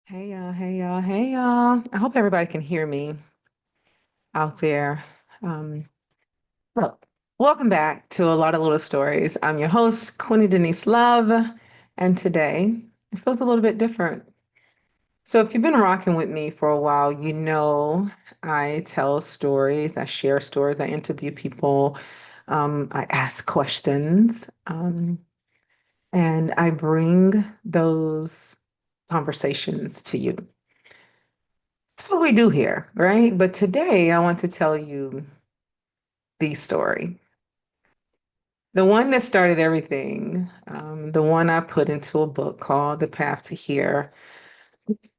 Hey y'all, hey y'all, hey y'all. I hope everybody can hear me out there. Um, well, welcome back to A Lot of Little Stories. I'm your host, Queenie Denise Love, and today it feels a little bit different. So if you've been rocking with me for a while, you know I tell stories, I share stories, I interview people, I ask questions, and I bring those conversations to you. That's what we do here, right? But today I want to tell you the story. The one that started everything, the one I put into a book called The Path to Here,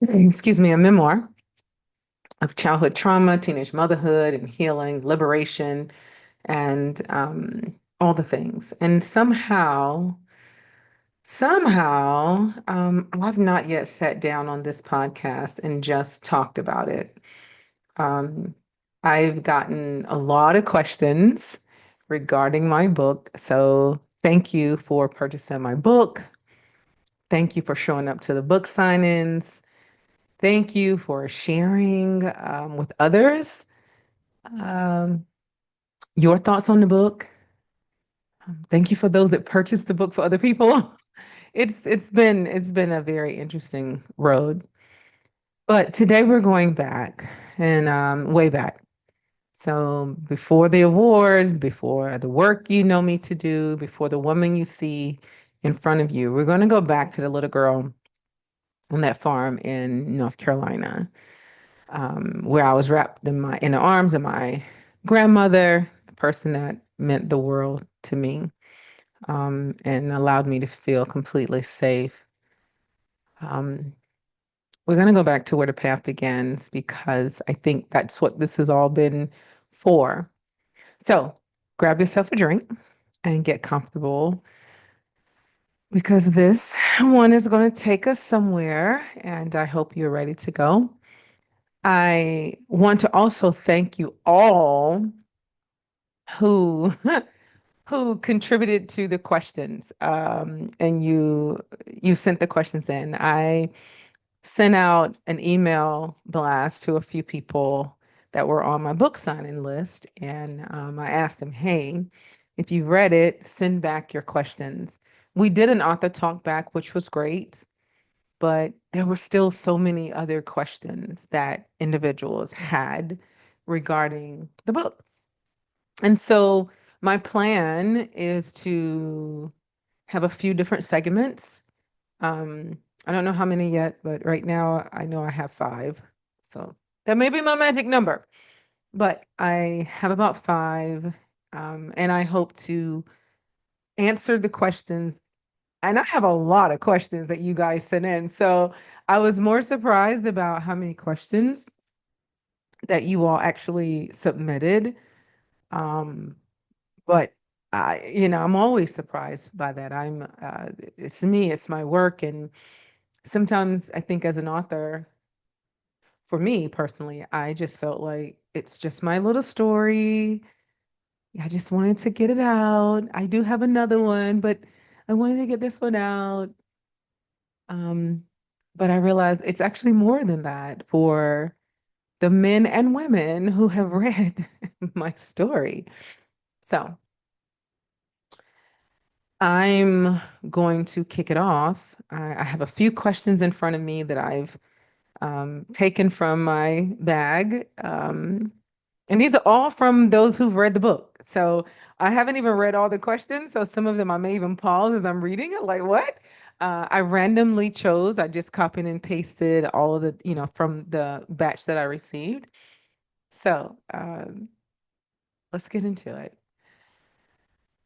excuse me, a memoir of childhood trauma, teenage motherhood, and healing, liberation, and all the things. And somehow, I've not yet sat down on this podcast and just talked about it. Um, I've gotten a lot of questions regarding my book. So thank you for purchasing my book. Thank you for showing up to the book sign-ins. Thank you for sharing with others um, your thoughts on the book. Thank you for those that purchased the book for other people. It's been a very interesting road. But today we're going back and way back. So before the awards, before the work you know me to do, before the woman you see in front of you, we're going to go back to the little girl on that farm in North Carolina, where I was wrapped in the arms of my grandmother, a person that meant the world to me, and allowed me to feel completely safe. Um, we're going to go back to where the path begins because I think that's what this has all been for. So grab yourself a drink and get comfortable because this one is going to take us somewhere, and I hope you're ready to go. I want to also thank you all who who contributed to the questions, and you sent the questions in. I sent out an email blast to a few people that were on my book signing list, and I asked them, "Hey, if you've read it, send back your questions." We did an author talk back, which was great, but there were still so many other questions that individuals had regarding the book. And so my plan is to have a few different segments. I don't know how many yet, but right now I know I have five. So that may be my magic number, but I have about five. And I hope to answer the questions. And I have a lot of questions that you guys sent in. So I was more surprised about how many questions that you all actually submitted. Um, but I'm always surprised by that. It's me, it's my work. And sometimes I think as an author, for me personally, I just felt like it's just my little story. I just wanted to get it out. I do have another one, but I wanted to get this one out. Um, but I realized it's actually more than that for the men and women who have read my story. So I'm going to kick it off. I have a few questions in front of me that I've taken from my bag. And these are all from those who've read the book. So I haven't even read all the questions. So some of them I may even pause as I'm reading it, like, what? I randomly chose, I just copied and pasted all of the, from the batch that I received. So let's get into it.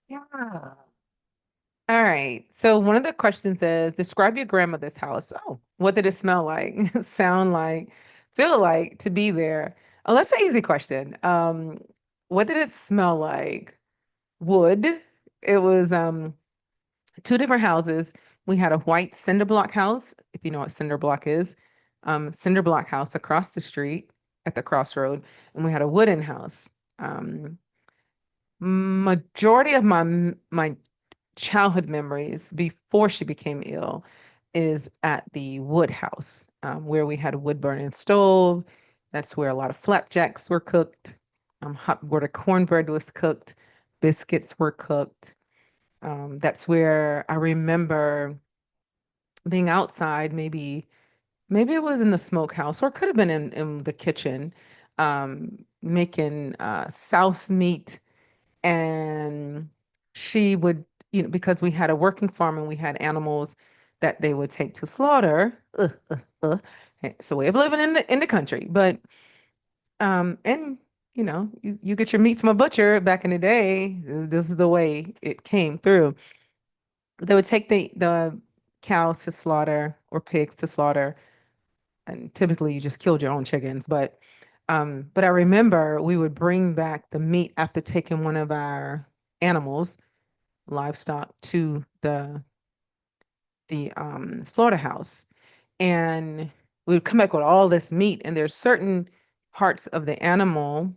Yeah. All right. So one of the questions is describe your grandmother's house. Oh, what did it smell like, sound like, feel like to be there? Oh, that's an easy question. What did it smell like? Wood. It was two different houses. We had a white cinder block house, if you know what cinder block is, cinder block house across the street at the crossroad, and we had a wooden house. Um, Majority of my childhood memories before she became ill is at the wood house, where we had a wood burning stove. That's where a lot of flapjacks were cooked, where the cornbread was cooked, biscuits were cooked. That's where I remember being outside, maybe it was in the smokehouse or it could have been in the kitchen, making souse meat. And she would, because we had a working farm and we had animals that they would take to slaughter. It's a way of living in the country. But and you get your meat from a butcher back in the day. This is the way it came through. They would take the cows to slaughter or pigs to slaughter, and typically you just killed your own chickens. But I remember we would bring back the meat after taking one of our animals, livestock, to the slaughterhouse, and we would come back with all this meat. And there's certain parts of the animal,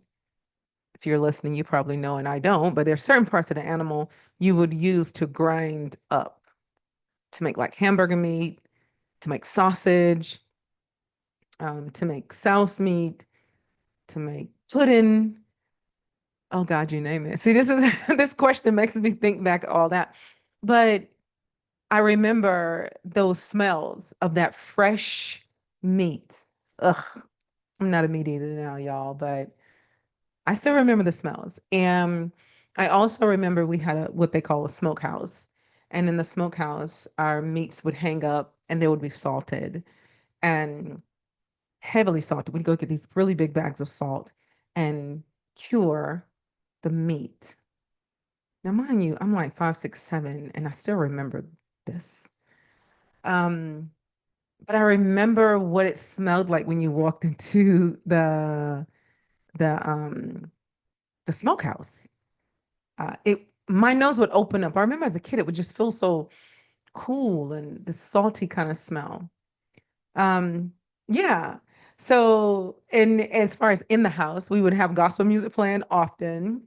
if you're listening, you probably know, and I don't, but there's certain parts of the animal you would use to grind up to make like hamburger meat, to make sausage, to make souse meat, to make pudding. Oh God, you name it. See, this is this question makes me think back all that. But I remember those smells of that fresh meat. Ugh, I'm not a meat eater now, y'all, but I still remember the smells. And I also remember we had what they call a smokehouse. And in the smokehouse, our meats would hang up and they would be salted and heavily salted. We'd go get these really big bags of salt and cure the meat. Now, mind you, I'm like 5, 6, 7, and I still remember this. Um, but I remember what it smelled like when you walked into the the smokehouse. It My nose would open up. I remember as a kid, it would just feel so cool and the salty kind of smell. Um, yeah. So, and as far as in the house, we would have gospel music playing often.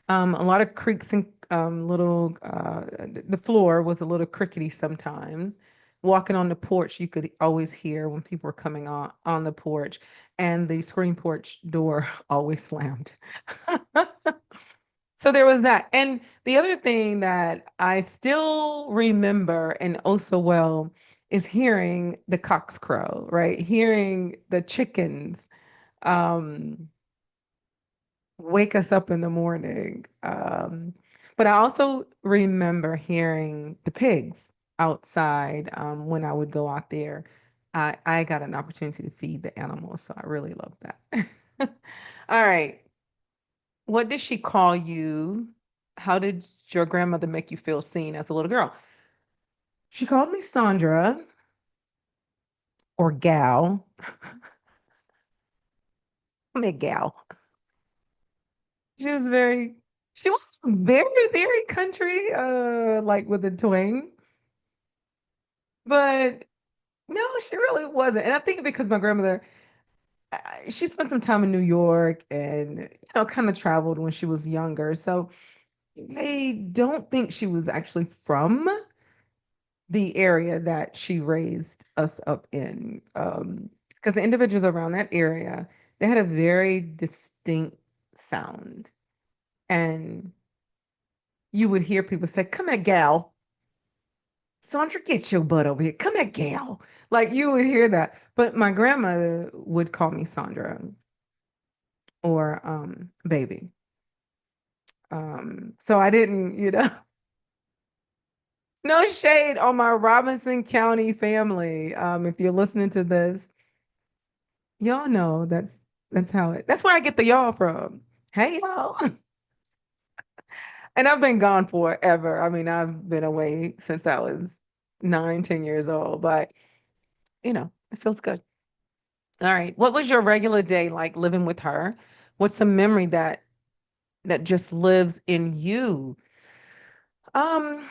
A lot of creaks and little, the floor was a little crickety sometimes. Walking on the porch, you could always hear when people were coming on the porch, and the screen porch door always slammed. So there was that. And the other thing that I still remember and oh so well is hearing the cocks crow, right? Hearing the chickens. Um, wake us up in the morning. But I also remember hearing the pigs outside when I would go out there. I got an opportunity to feed the animals, so I really love that. All right. What did she call you? How did your grandmother make you feel seen as a little girl? She called me Sandra or Gal. I'm a gal. She was very, she was very, very country, like with a twang. But no, she really wasn't. And I think because my grandmother, she spent some time in New York and, kind of traveled when she was younger. So I don't think she was actually from the area that she raised us up in. Because the individuals around that area, they had a very distinct sound. And you would hear people say, "Come here, gal. Sandra, get your butt over here. Come here, gal." Like you would hear that. But my grandmother would call me Sandra or baby. So I didn't, no shade on my Robeson County family. If you're listening to this, y'all know that's where I get the y'all from. Hey y'all. And I've been gone forever. I mean, I've been away since I was 9, 10 years old, but it feels good. All right. What was your regular day like living with her? What's a memory that just lives in you? Um,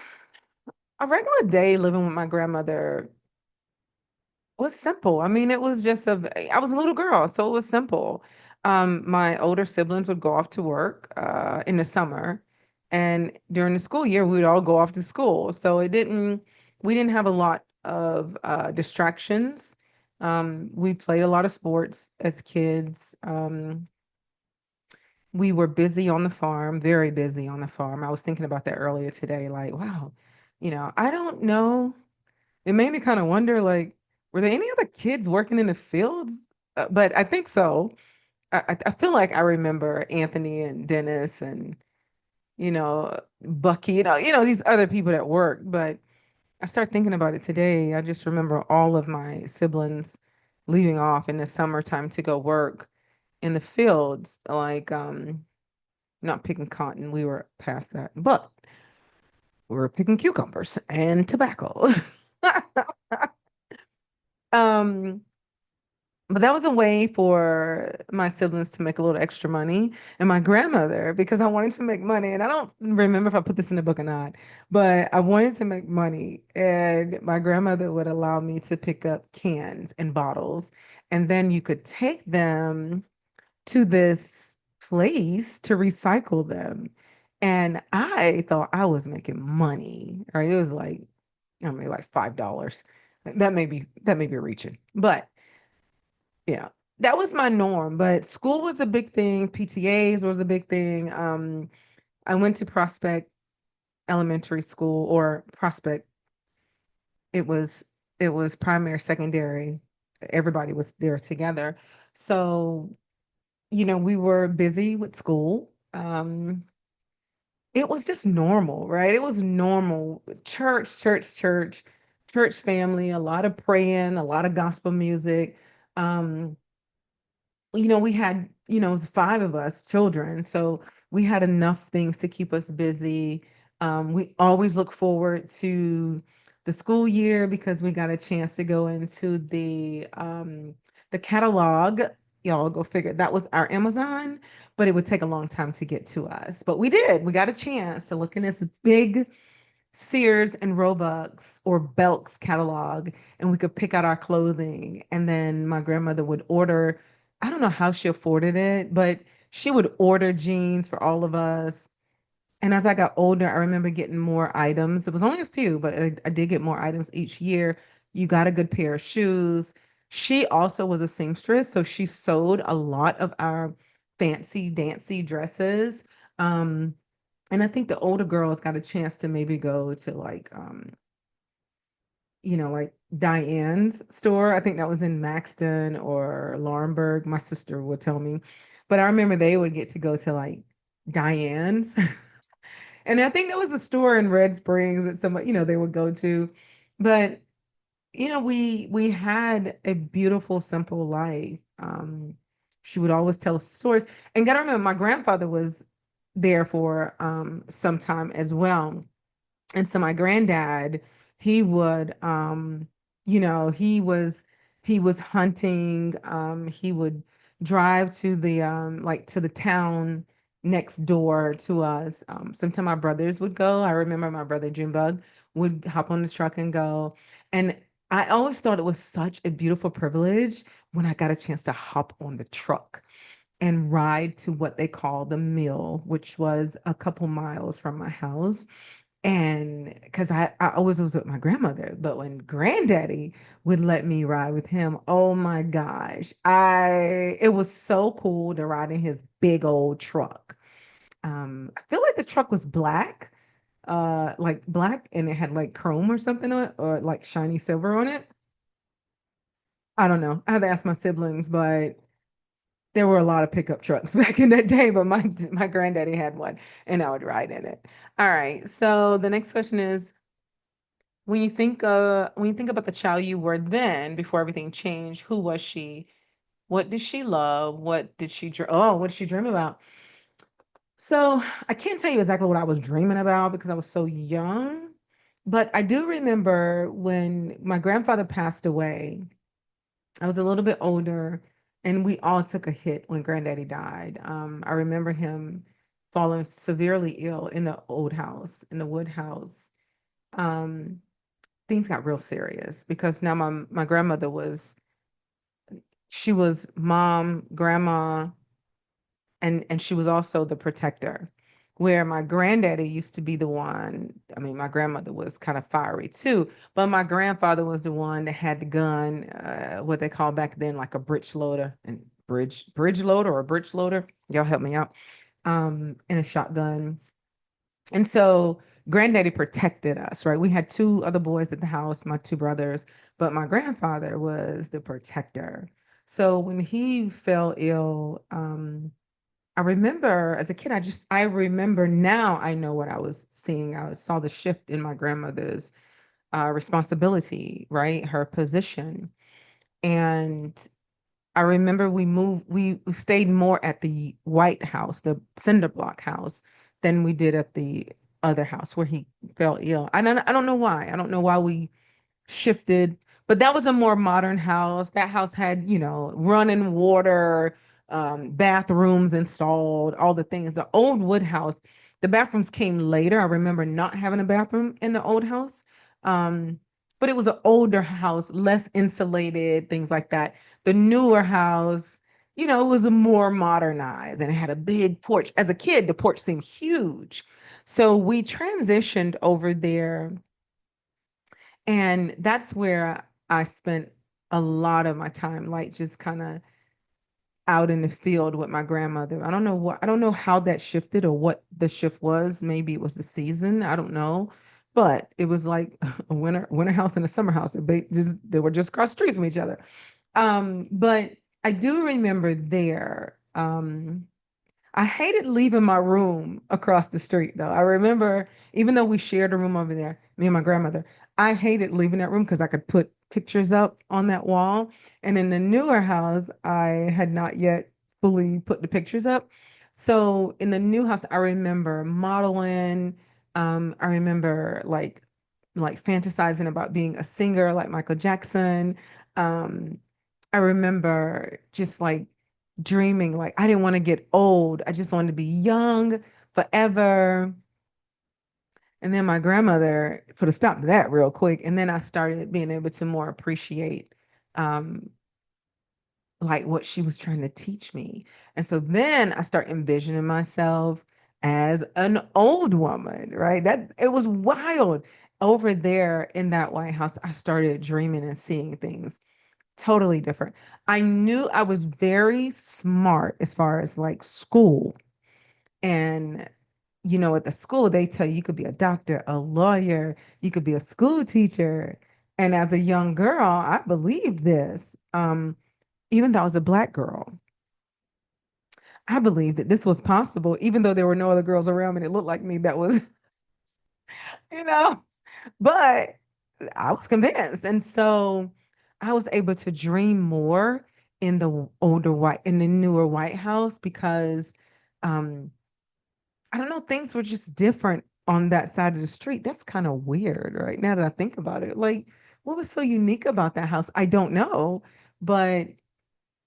a regular day living with my grandmother was simple. I mean, it was just I was a little girl, so it was simple. My older siblings would go off to work in the summer, and during the school year, we would all go off to school. So it didn't we didn't have a lot of distractions. We played a lot of sports as kids. We were busy on the farm, very busy on the farm. I was thinking about that earlier today, like, wow, I don't know. It made me kind of wonder, like, were there any other kids working in the fields? But I think so. I feel like I remember Anthony and Dennis and, Bucky, these other people that work. But I start thinking about it today. I just remember all of my siblings leaving off in the summertime to go work in the fields, like not picking cotton. We were past that, but we were picking cucumbers and tobacco. Um, but that was a way for my siblings to make a little extra money, and my grandmother, because I wanted to make money, and I don't remember if I put this in the book or not, but I wanted to make money, and my grandmother would allow me to pick up cans and bottles, and then you could take them to this place to recycle them. And I thought I was making money, right? It was like, I mean, like $5. That may be reaching. But yeah, that was my norm. But school was a big thing. PTAs was a big thing. I went to Prospect Elementary School, or Prospect. It was it was primary, secondary. Everybody was there together. So we were busy with school. It was just normal, right? It was normal. Church, church, church, church family, a lot of praying, a lot of gospel music. Um, we had, it was five of us children, so we had enough things to keep us busy. We always look forward to the school year because we got a chance to go into the catalog. Y'all go figure. That was our Amazon, but it would take a long time to get to us. But we did. We got a chance to look in this big Sears and Roebuck's or Belk's catalog, and we could pick out our clothing. And then my grandmother would order, I don't know how she afforded it, but she would order jeans for all of us. And as I got older, I remember getting more items. It was only a few, but I did get more items each year. You got a good pair of shoes. She also was a seamstress, so she sewed a lot of our fancy dancy dresses. Um, and I think the older girls got a chance to maybe go to like Diane's store. I think that was in Maxton or Laurinburg. My sister would tell me. But I remember they would get to go to like Diane's. And I think there was a store in Red Springs that somebody, they would go to. But, we had a beautiful, simple life. She would always tell stories. And gotta remember, my grandfather was there for some time as well. And so my granddad, he would he was hunting. He would drive to the like to the town next door to us. Sometimes my brothers would go. I remember my brother Junebug would hop on the truck and go. And I always thought it was such a beautiful privilege when I got a chance to hop on the truck and ride to what they call the mill, which was a couple miles from my house. And because I always was with my grandmother, but when granddaddy would let me ride with him, oh my gosh, it was so cool to ride in his big old truck. I feel like the truck was black, like black, and it had like chrome or something on it, or like shiny silver on it. I don't know. I had to ask my siblings, but there were a lot of pickup trucks back in that day, but my granddaddy had one, and I would ride in it. All right. So the next question is, when you think about the child you were then, before everything changed, who was she? What did she love? What did she dream about? So I can't tell you exactly what I was dreaming about because I was so young, but I do remember when my grandfather passed away. I was a little bit older, and we all took a hit when granddaddy died. I remember him falling severely ill in the old house, in the wood house. Um, Things got real serious because now my grandmother she was mom, grandma, and she was also the protector. where my granddaddy used to be the one. I mean, my grandmother was kind of fiery too, but my grandfather was the one that had the gun, what they call back then, like a bridge loader and bridge loader or a bridge loader. Y'all help me out. And a shotgun. And so granddaddy protected us, right? We had two other boys at the house, my two brothers, but my grandfather was the protector. So when he fell ill, I remember as a kid, I remember now I know what I was seeing. I saw the shift in my grandmother's responsibility, right? Her position. And I remember we stayed more at the White House, the cinder block house, than we did at the other house where he fell ill. I don't know why. I don't know why we shifted, but that was a more modern house. That house had, running water, bathrooms installed, all the things. The old wood house, the bathrooms came later. I remember not having a bathroom in the old house. Um, but it was an older house, less insulated, things like that. The newer house, it was a more modernized and it had a big porch. As a kid, the porch seemed huge. So we transitioned over there, and that's where I spent a lot of my time, like just kind of out in the field with my grandmother. I don't know how that shifted or what the shift was. Maybe it was the season. I don't know. But it was like a winter house and a summer house. They were just across the street from each other. But I do remember there. I hated leaving my room across the street, though. I remember, even though we shared a room over there, me and my grandmother, I hated leaving that room because I could put pictures up on that wall. And in the newer house, I had not yet fully put the pictures up. So in the new house, I remember modeling. I remember like fantasizing about being a singer like Michael Jackson. Um, I remember just like dreaming, like I didn't want to get old. I just wanted to be young forever. And then my grandmother put a stop to that real quick. And then I started being able to more appreciate um, like what she was trying to teach me. And so then I start envisioning myself as an old woman, right? That it was wild. Over there in that White House, I started dreaming and seeing things totally different. I knew I was very smart as far as like school. And, at the school, they tell you you could be a doctor, a lawyer, you could be a school teacher. And as a young girl, I believed this. Even though I was a Black girl, I believed that this was possible, even though there were no other girls around me that looked like me that was, you know, but I was convinced. And so I was able to dream more in the newer White House because um, I don't know, things were just different on that side of the street. That's kind of weird, right? Now that I think about it. Like, what was so unique about that house? I don't know, but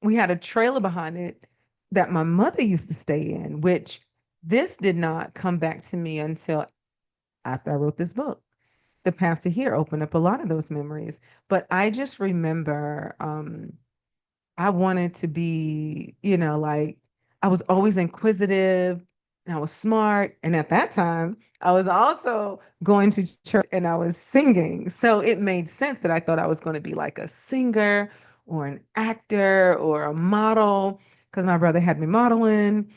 we had a trailer behind it that my mother used to stay in, which this did not come back to me until after I wrote this book. The Path to Here opened up a lot of those memories. But I just remember I wanted to be, like I was always inquisitive and I was smart. And at that time, I was also going to church and I was singing. So it made sense that I thought I was going to be like a singer or an actor or a model because my brother had me modeling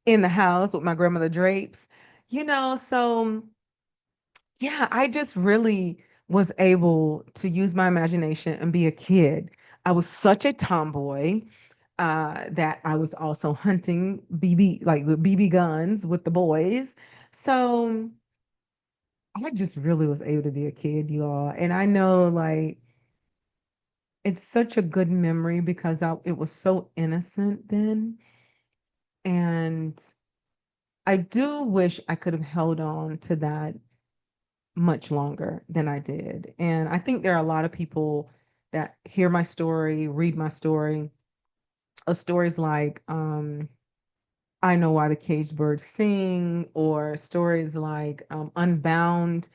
in the house with my grandmother drapes, so yeah, I just really was able to use my imagination and be a kid. I was such a tomboy that I was also hunting like with BB guns with the boys. So I just really was able to be a kid, you all. And I know like it's such a good memory because it was so innocent then. And I do wish I could have held on to that much longer than I did. And I think there are a lot of people that hear my story, read my story, of stories like I Know Why the Caged Birds Sing, or stories like Unbound.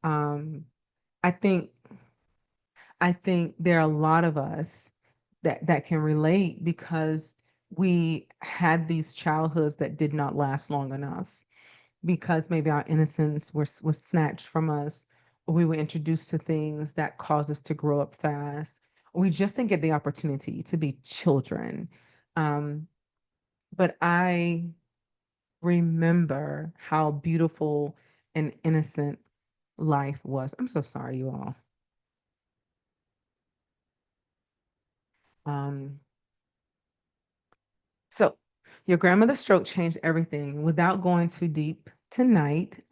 Um, I think I think there are a lot of us that can relate because we had these childhoods that did not last long enough. because maybe our innocence was snatched from us, or we were introduced to things that caused us to grow up fast. We just didn't get the opportunity to be children. Um, but I remember how beautiful and innocent life was. I'm so sorry, you all. Um, so your grandmother's stroke changed everything without going too deep tonight.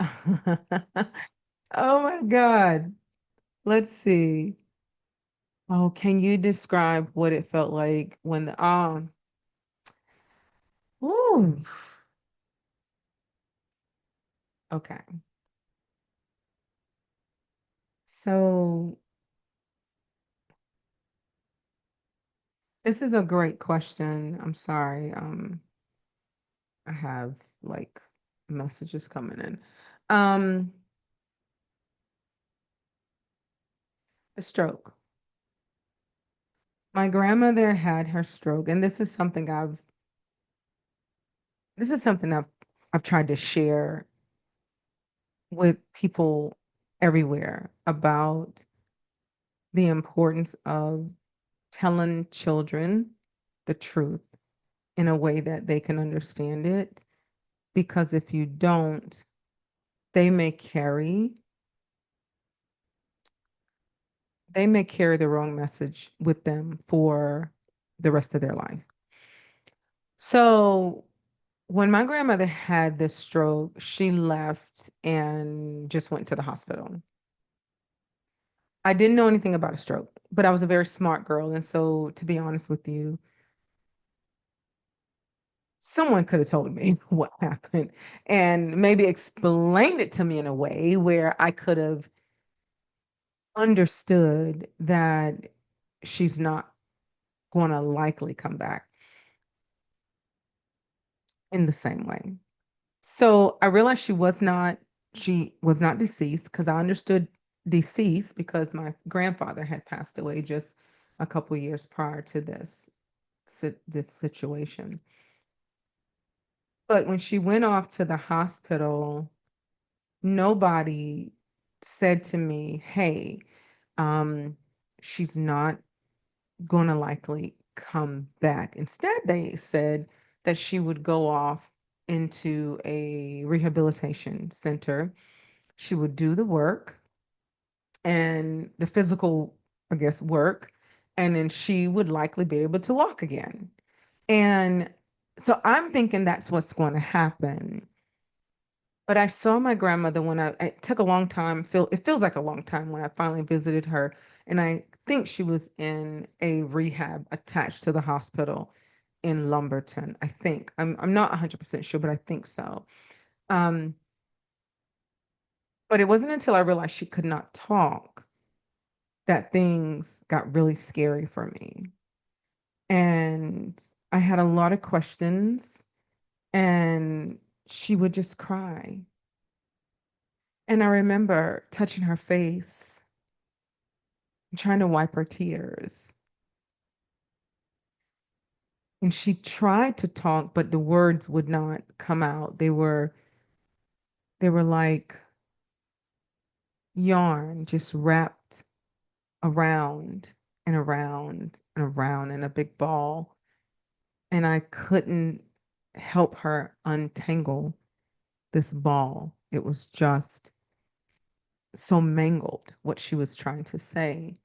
Oh my God. Let's see. Oh, can you describe what it felt like when the ooh, okay. So this is a great question. I'm sorry. I have like messages coming in. Um, the stroke. My grandmother had her stroke, and this is something I've tried to share with people everywhere about the importance of telling children the truth in a way that they can understand it. Because if you don't, they may carry they may carry the wrong message with them for the rest of their life. So when my grandmother had this stroke, she left and just went to the hospital. I didn't know anything about a stroke, but I was a very smart girl. And so, to be honest with you, someone could have told me what happened and maybe explained it to me in a way where I could have understood that she's not going to likely come back in the same way. So I realized she was not deceased because I understood deceased because my grandfather had passed away just a couple years prior to this situation. But when she went off to the hospital, nobody said to me, "Hey, um, she's not going to likely come back." Instead, they said that she would go off into a rehabilitation center. She would do the work and the physical, I guess, work, and then she would likely be able to walk again. And so I'm thinking that's what's going to happen. But I saw my grandmother when it took a long time, it feels like a long time when I finally visited her. And I think she was in a rehab attached to the hospital in Lumberton. I think. I'm not 100% sure, but I think so. Um, but it wasn't until I realized she could not talk that things got really scary for me. And I had a lot of questions, and she would just cry. And I remember touching her face trying to wipe her tears. And she tried to talk, but the words would not come out. They were like yarn just wrapped around and around and around in a big ball. And I couldn't help her untangle this ball. It was just so mangled what she was trying to say.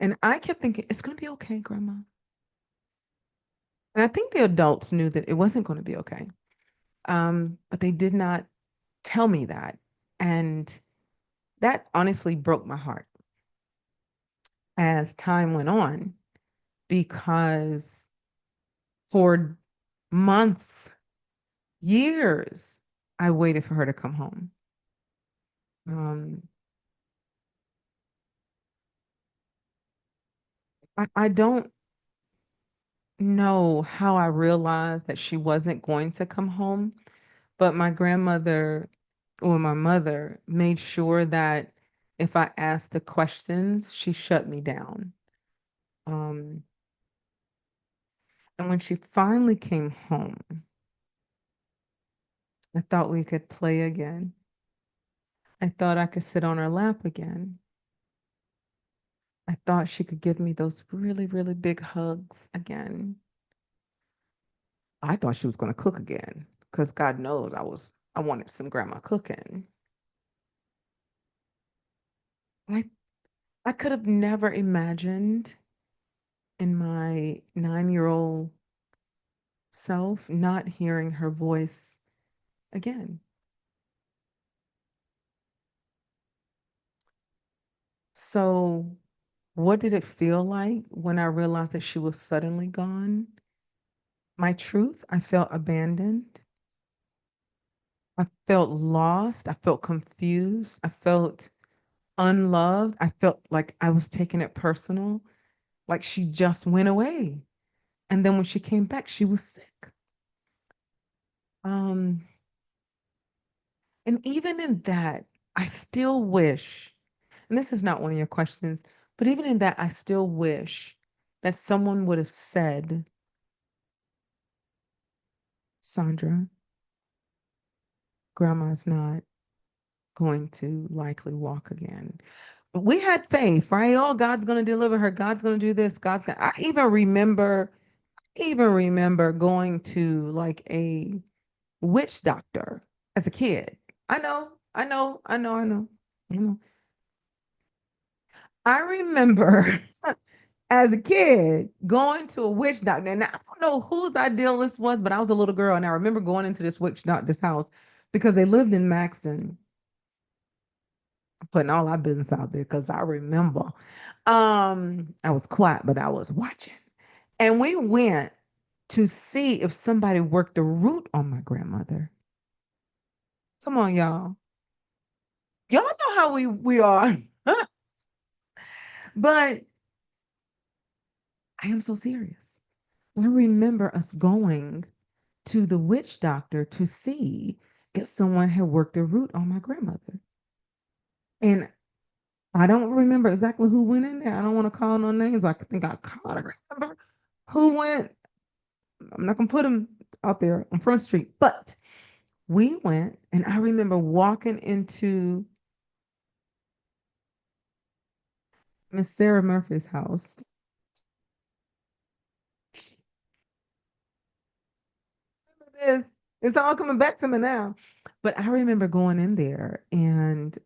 And I kept thinking, it's going to be okay, Grandma. And I think the adults knew that it wasn't going to be okay. But they did not tell me that. And that honestly broke my heart as time went on because for months, years, I waited for her to come home. Um, I don't know how I realized that she wasn't going to come home, but my grandmother or my mother made sure that if I asked the questions, she shut me down. Um, and when she finally came home, I thought we could play again. I thought I could sit on her lap again. I thought she could give me those really, really big hugs again. I thought she was going to cook again because God knows I wanted some grandma cooking. I, I could have never imagined in my 9-year-old self not hearing her voice again. So, what did it feel like when I realized that she was suddenly gone? My truth, I felt abandoned. I felt lost. I felt confused. I felt unloved. I felt like I was taking it personal, like she just went away. And then when she came back, she was sick. Um, and even in that, I still wish, and this is not one of your questions, but even in that, I still wish that someone would have said, Sandra, grandma's not going to likely walk again. We had faith, right? Oh, God's going to deliver her. God's going to do this. I even remember going to like a witch doctor as a kid. I know. I remember as a kid going to a witch doctor. And I don't know whose idea this was, but I was a little girl and I remember going into this witch doctor's house because they lived in Maxton, putting all our business out there because I remember. I was quiet, but I was watching. And we went to see if somebody worked the root on my grandmother. Come on, y'all. Y'all know how we are. But I am so serious. I remember us going to the witch doctor to see if someone had worked the root on my grandmother. And I don't remember exactly who went in there. I don't want to call no names. I think I called. I remember who went. I'm not gonna put them out there on Front Street, but we went, and I remember walking into Miss Sarah Murphy's house. This it's all coming back to me now, but I remember going in there and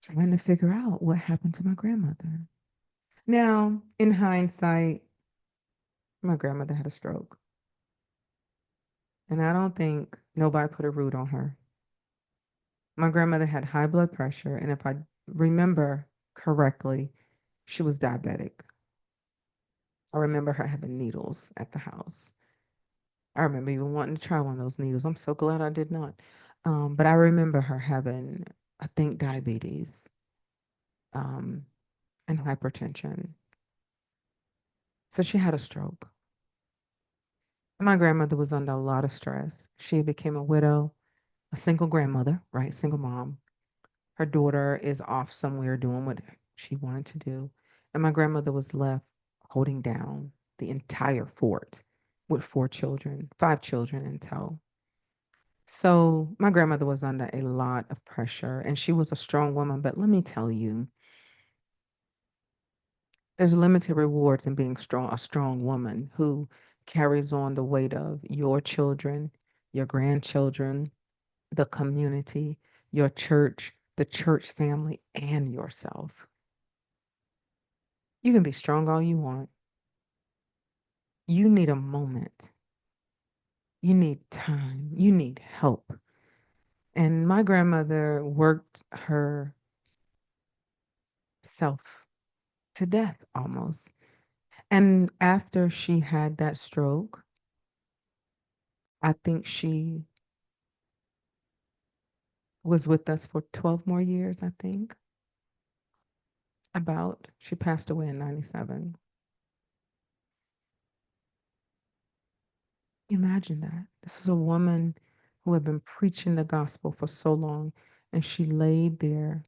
trying to figure out what happened to my grandmother. Now, in hindsight, my grandmother had a stroke, and I don't think nobody put a root on her. My grandmother had high blood pressure, and if I remember correctly, she was diabetic. I remember her having needles at the house. I remember even wanting to try one of those needles. I'm so glad I did not. But I remember her having, I think, diabetes um, and hypertension. So she had a stroke. My grandmother was under a lot of stress. She became a widow, a single grandmother, right? Single mom. Her daughter is off somewhere doing what she wanted to do. And my grandmother was left holding down the entire fort with 4 children, 5 children in tow. So my grandmother was under a lot of pressure and she was a strong woman. But let me tell you, there's limited rewards in being a strong woman who carries on the weight of your children, your grandchildren, the community, your church, the church family, and yourself. You can be strong all you want. You need a moment. You need time. You need help. And my grandmother worked herself to death almost. And after she had that stroke, I think she was with us for 12 more years, I think. About. She passed away in 97. Imagine that. This is a woman who had been preaching the gospel for so long, and she laid there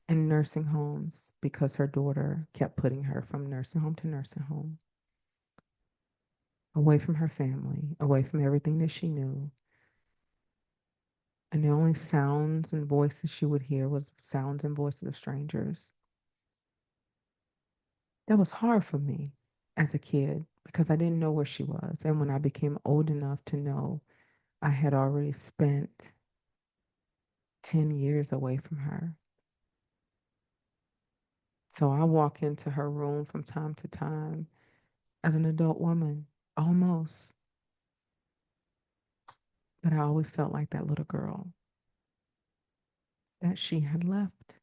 in nursing homes because her daughter kept putting her from nursing home to nursing home. away from her family, away from everything that she knew. And the only sounds and voices she would hear was sounds and voices of strangers. That was hard for me as a kid because I didn't know where she was. And when I became old enough to know, I had already spent 10 years away from her. So I walk into her room from time to time as an adult woman, almost. But I always felt like that little girl that she had left.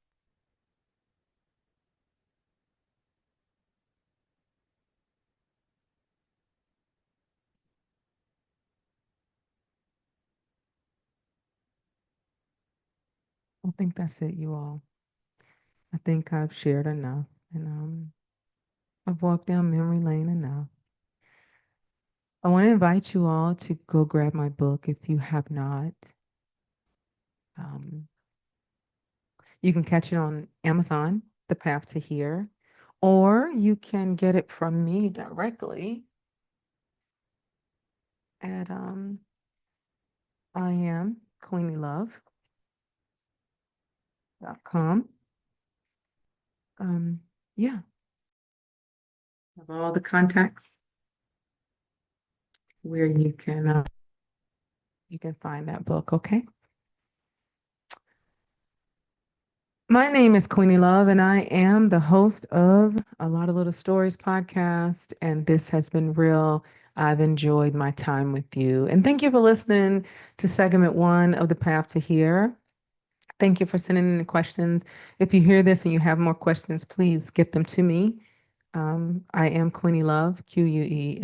I think that's it, you all. I think I've shared enough and I've walked down memory lane enough. I want to invite you all to go grab my book if you have not. Um, you can catch it on Amazon, The Path to Here, or you can get it from me directly at I am QueenieLove.com. Um, yeah, have all the contacts where you can find that book. Okay. My name is Queenie Love, and I am the host of A Lot of Little Stories podcast. And this has been real. I've enjoyed my time with you. And thank you for listening to segment one of The Path to Here. Thank you for sending in the questions. If you hear this and you have more questions, please get them to me. I am Queenie Love, QuenieLove,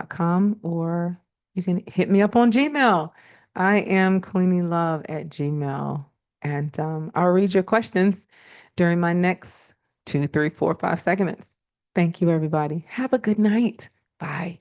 .com, or you can hit me up on Gmail. I am Queenie Love at Gmail. And I'll read your questions during my next 2, 3, 4, 5 segments. Thank you, everybody. Have a good night. Bye.